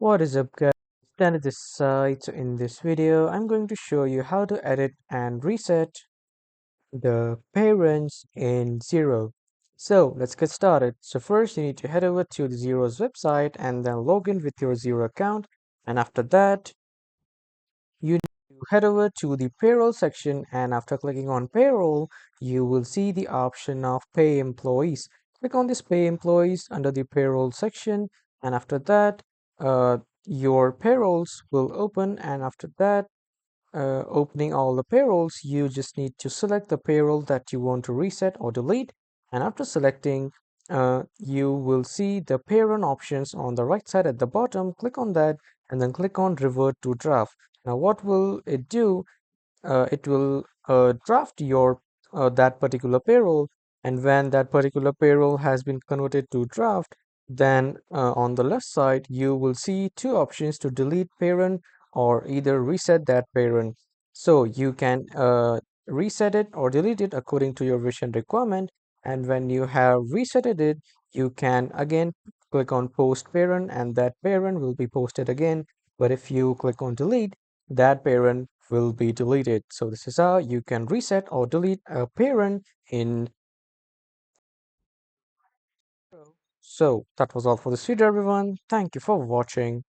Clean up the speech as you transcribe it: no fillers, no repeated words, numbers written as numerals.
What is up, guys? Standard this side. So in this video, I'm going to show you how to edit and reset the parents in Xero. So let's get started. So first, you need to head over to the Xero's website and then log in with your Xero account. And after that, you need to head over to the payroll section, and after clicking on payroll, you will see the option of pay employees. Click on this pay employees under the payroll section, and after that, your payrolls will open. And after that, opening all the payrolls, you just need to select the payroll that you want to reset or delete. And after selecting, you will see the parent options on the right side at the bottom. Click on that and then click on revert to draft. Now, what will it do? It will draft your that particular payroll, and when that particular payroll has been converted to draft, then on the left side you will see two options to delete parent or either reset that parent. So you can reset it or delete it according to your vision requirement, and when you have resetted it, you can again click on post parent and that parent will be posted again. But if you click on delete, that parent will be deleted. So this is how you can reset or delete a parent in Xero. So that was all for this video, everyone. Thank you for watching.